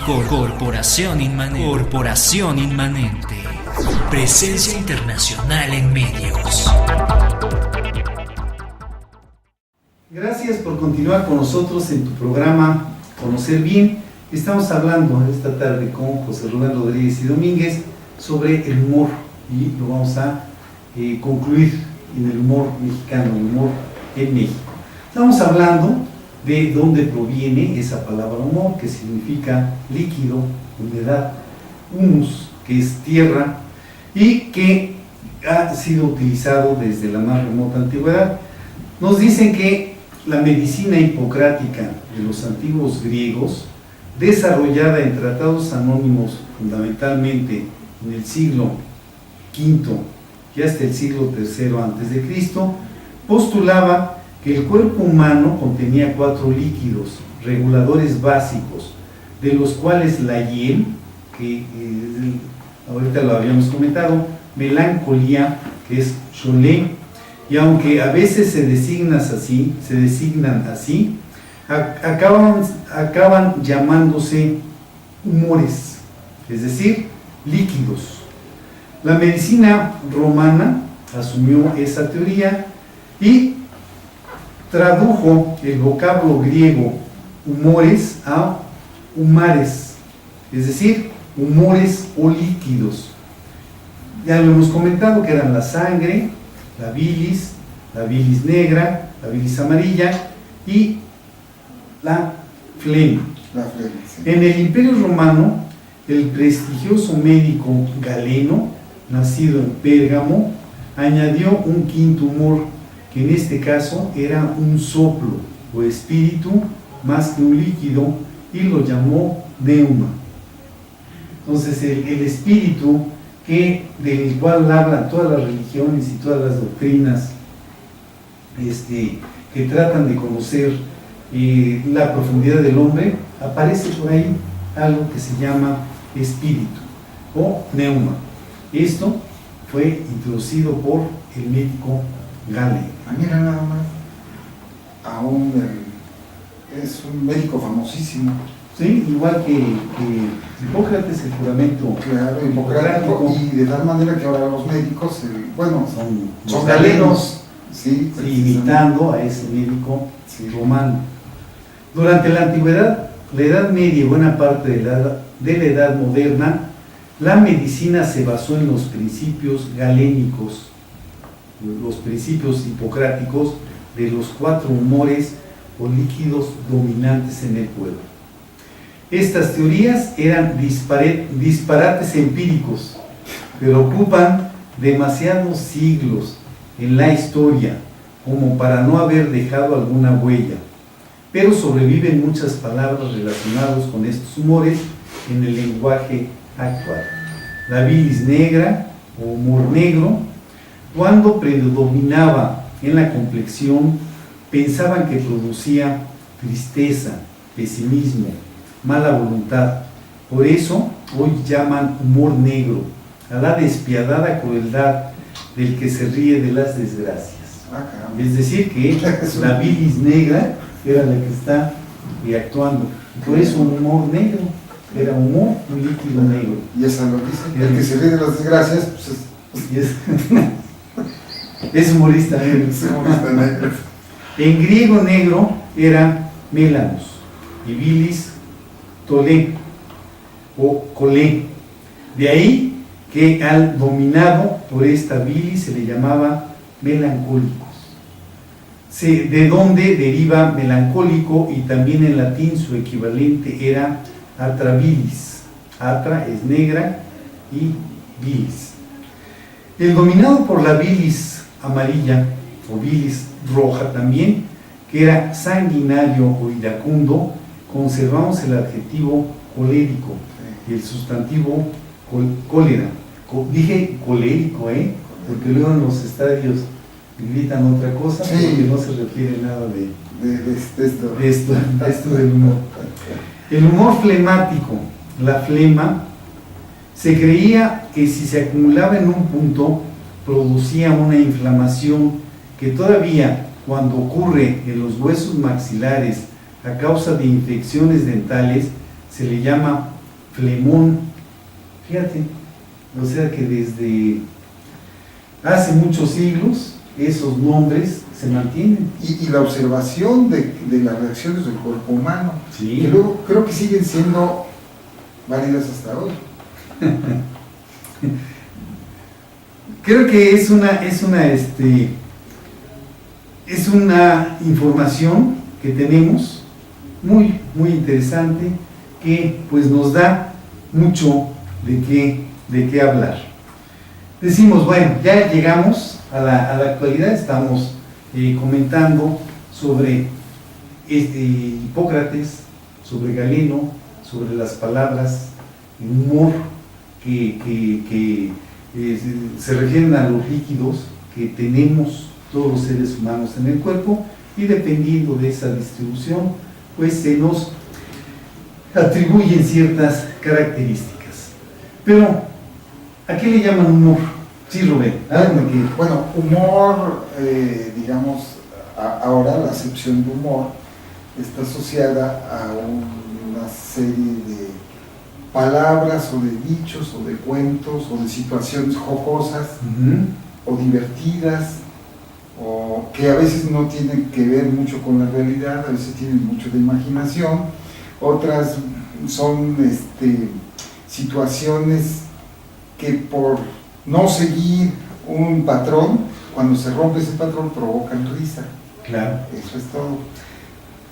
Corporación Inmanente. Presencia internacional en medios. Gracias por continuar con nosotros en tu programa Conocer Bien. Estamos hablando esta tarde con José Rubén Rodríguez y Domínguez sobre el humor y lo vamos a concluir en el humor mexicano, el humor en México. Estamos hablando de dónde proviene esa palabra humor, que significa líquido, humedad, humus, que es tierra, y que ha sido utilizado desde la más remota antigüedad. Nos dicen que la medicina hipocrática de los antiguos griegos, desarrollada en tratados anónimos fundamentalmente en el siglo V y hasta el siglo III a.C., postulaba que el cuerpo humano contenía 4 líquidos reguladores básicos, de los cuales la hiel, que ahorita lo habíamos comentado, melancolía, que es cholé, y aunque a veces se designan así, acaban llamándose humores, es decir, líquidos. La medicina romana asumió esa teoría y tradujo el vocablo griego humores a humares, es decir, humores o líquidos. Ya lo hemos comentado que eran la sangre, la bilis negra, la bilis amarilla y la flema. Sí. En el Imperio Romano, el prestigioso médico Galeno, nacido en Pérgamo, añadió un quinto humor, que en este caso era un soplo o espíritu más que un líquido, y lo llamó neuma. Entonces el espíritu del cual hablan todas las religiones y todas las doctrinas que tratan de conocer la profundidad del hombre, aparece por ahí algo que se llama espíritu o neuma. Esto fue introducido por el médico Galeno. Mira nada más, es un médico famosísimo. Sí, igual que Hipócrates, el juramento. Claro, hipocrático, y de tal manera que ahora los médicos, son galenos, sí, imitando a ese médico romano. Durante la antigüedad, la Edad Media y buena parte de la Edad Moderna, la medicina se basó en los principios galénicos, los principios hipocráticos de los 4 humores o líquidos dominantes en el pueblo. Estas teorías eran disparates empíricos, pero ocupan demasiados siglos en la historia como para no haber dejado alguna huella, pero sobreviven muchas palabras relacionadas con estos humores en el lenguaje actual. La bilis negra o humor negro, cuando predominaba en la complexión, pensaban que producía tristeza, pesimismo, mala voluntad. Por eso hoy llaman humor negro a la despiadada crueldad del que se ríe de las desgracias. Es decir, que la bilis negra era la que está actuando. Por eso un humor negro era humor, un líquido negro. Y esa lo dice, el que se ríe de las desgracias, pues es humorista negro. En griego negro era melanos y bilis tolé o colé. De ahí que al dominado por esta bilis se le llamaba melancólicos. De donde deriva melancólico, y también en latín su equivalente era atrabilis. Atra es negra y bilis. El dominado por la bilis amarilla o bilis roja también, que era sanguinario o iracundo, conservamos el adjetivo colérico y el sustantivo cólera. Dije colérico, porque luego en los estadios gritan otra cosa, porque no se refiere nada de esto del humor. El humor flemático, la flema, se creía que si se acumulaba en un punto, producía una inflamación que todavía cuando ocurre en los huesos maxilares a causa de infecciones dentales, se le llama flemón. Fíjate, o sea que desde hace muchos siglos esos nombres se mantienen. Y la observación de las reacciones del cuerpo humano, Sí. que luego creo que siguen siendo válidas hasta hoy. Creo que es una información que tenemos muy, muy interesante, que pues nos da mucho de qué hablar. Decimos, bueno, ya llegamos a la actualidad, estamos comentando sobre Hipócrates, sobre Galeno, sobre las palabras, el humor que se refieren a los líquidos que tenemos todos los seres humanos en el cuerpo, y dependiendo de esa distribución, pues se nos atribuyen ciertas características. Pero, ¿a qué le llaman humor? Sí, Rubén. Bueno, humor, digamos, ahora la acepción de humor está asociada a una serie de palabras o de dichos o de cuentos o de situaciones jocosas o divertidas, o que a veces no tienen que ver mucho con la realidad, a veces tienen mucho de imaginación, otras son situaciones que por no seguir un patrón, cuando se rompe ese patrón provocan risa. Claro. Eso es todo.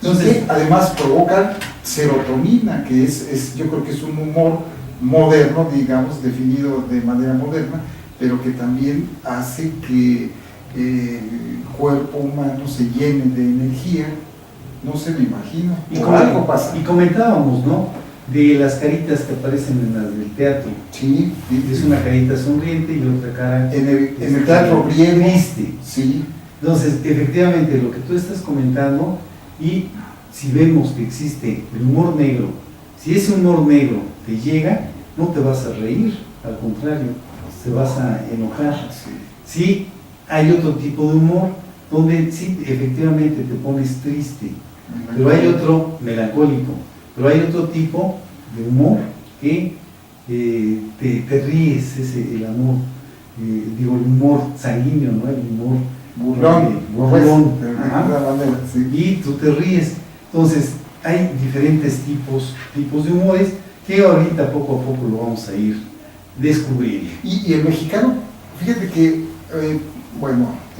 Entonces, y que además provocan serotonina, que yo creo que es un humor moderno, digamos, definido de manera moderna, pero que también hace que el cuerpo humano se llene de energía. No sé, me imagino. Algo pasa. Y comentábamos, ¿no?, de las caritas que aparecen en las del teatro. Sí. Es una carita sonriente y otra cara en el teatro griego. Triste. Sí. Entonces, efectivamente, lo que tú estás comentando, y si vemos que existe el humor negro, si ese humor negro te llega, no te vas a reír, al contrario, te vas a enojar. Sí, hay otro tipo de humor donde sí, efectivamente te pones triste, pero hay otro melancólico, pero hay otro tipo de humor que te ríes, el amor, el humor sanguíneo, ¿no? El humor burlón, y tú te ríes. Entonces, hay diferentes tipos de humores que ahorita poco a poco lo vamos a ir descubriendo. Y el mexicano, fíjate que, el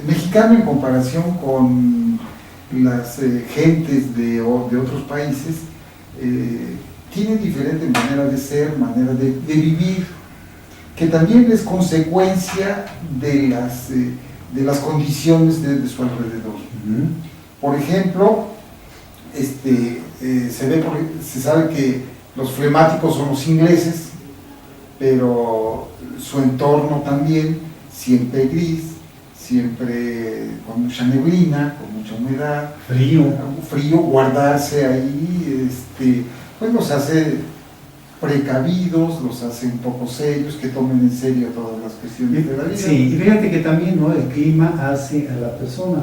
mexicano en comparación con las gentes de otros países, tiene diferente manera de ser, manera de vivir, que también es consecuencia de las condiciones de su alrededor. Por ejemplo, se sabe que los flemáticos son los ingleses, pero su entorno también, siempre gris, siempre con mucha neblina, con mucha humedad, frío, guardarse ahí, pues los hace precavidos, los hace un poco serios, que tomen en serio todas las cuestiones de la vida. Sí, y fíjate que también, ¿no?, el clima hace a la persona.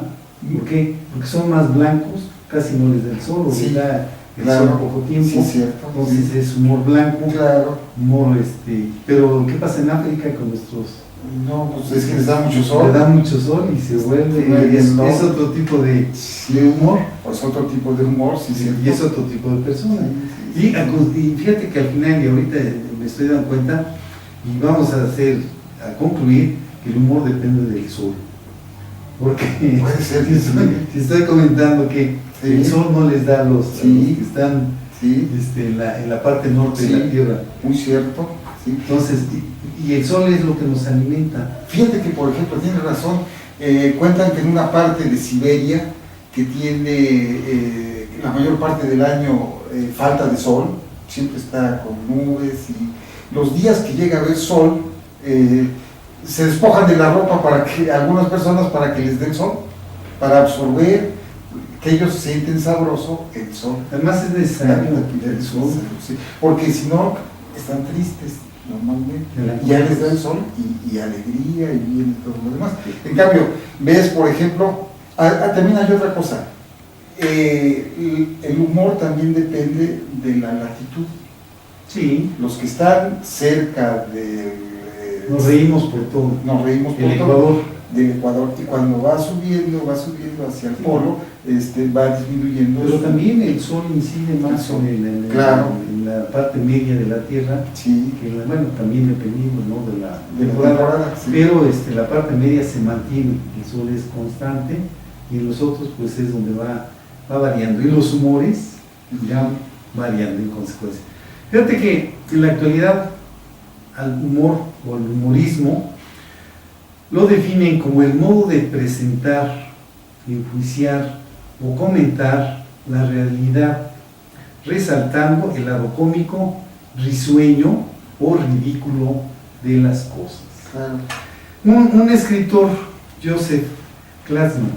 ¿Por qué? Porque son más blancos, casi no les da el sol, o les da el sol poco tiempo. Sí, cierto. Entonces es humor blanco, humor, pero ¿qué pasa en África con nuestros? No, pues es que les da mucho sol. Les da mucho sol y se vuelve, es otro tipo de humor. Pues otro tipo de humor, sí, cierto. Y es otro tipo de persona. Y fíjate que al final, y ahorita me estoy dando cuenta, y vamos a concluir que el humor depende del sol. Porque puede ser, si estoy comentando que el sol no les da a los que están en la parte norte de la Tierra. Muy cierto. Sí. Entonces, y el sol es lo que nos alimenta. Fíjate que, por ejemplo, tienes razón, cuentan que en una parte de Siberia que tiene la mayor parte del año falta de sol, siempre está con nubes, y los días que llega a haber sol, se despojan de la ropa algunas personas para que les dé el sol, para absorber, que ellos sienten sabroso el sol. Además es necesario el sol, sí, porque si no están tristes normalmente, ya les da el sol y alegría y viene todo lo demás. En cambio, ves, por ejemplo, también hay otra cosa, el humor también depende de la latitud. Sí, Los que están cerca del... nos reímos por todo. Nos reímos por El todo. Ecuador. Del Ecuador, y cuando va subiendo hacia el polo, va disminuyendo. Pero también el sol incide más Claro. en la parte media de la Tierra, Sí, que bueno, también dependiendo, ¿no?, de la de la temporada. temporada, sí. Pero la parte media se mantiene, el sol es constante, y en los otros pues es donde va variando. Y los humores ya variando en consecuencia. Fíjate que en la actualidad al humor o al humorismo lo definen como el modo de presentar, enjuiciar o comentar la realidad, resaltando el lado cómico, risueño o ridículo de las cosas. Claro. Un escritor, Joseph Klasman,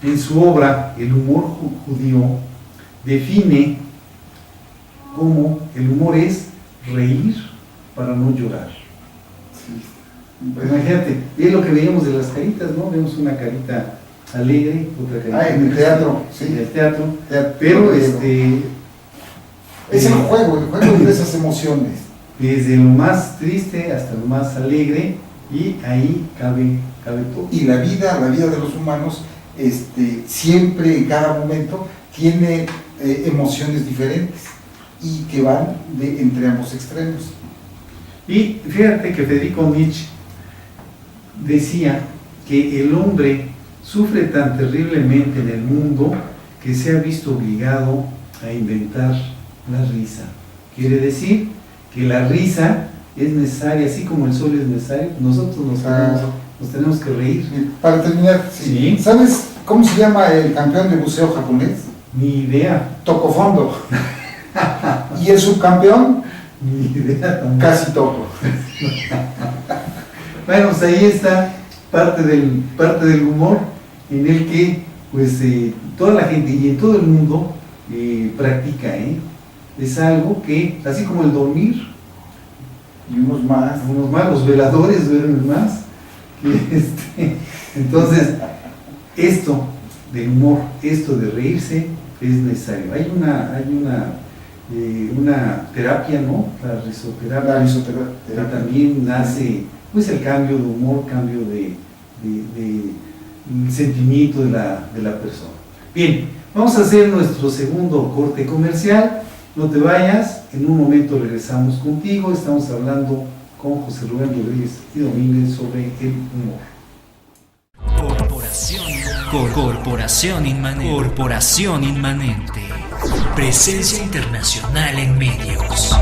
en su obra El humor judío, define cómo el humor es reír para no llorar. Sí. Imagínate, es lo que veíamos de las caritas, ¿no? Vemos una carita alegre, otra carita En el teatro, sí. en el teatro, Teatro. pero Es el juego de esas emociones. desde lo más triste hasta lo más alegre, y ahí cabe todo. Y la vida de los humanos, siempre, en cada momento, tiene emociones diferentes y que van entre ambos extremos. Y fíjate que Federico Nietzsche decía que el hombre sufre tan terriblemente en el mundo que se ha visto obligado a inventar la risa. Quiere decir que la risa es necesaria, así como el sol es necesario, nosotros nos tenemos que reír. Para terminar, Sí. ¿Sabes cómo se llama el campeón de buceo japonés? Ni idea, Tocó fondo. Y el subcampeón, ni idea tampoco. casi tocó. Bueno, pues ahí está parte del humor en el que pues toda la gente y en todo el mundo practica, es algo que, así como el dormir, Y unos más. unos más, los veladores duermen más, entonces esto del humor, esto de reírse es necesario. Hay una terapia, ¿no?, la risoterapia, La que risoterapia. también hace pues el cambio de humor, cambio de sentimiento de la persona. Bien, vamos a hacer nuestro segundo corte comercial. No te vayas, en un momento regresamos contigo. Estamos hablando con José Rubén Rodríguez y Domínguez sobre el humor. Corporación Inmanente. Presencia internacional en medios.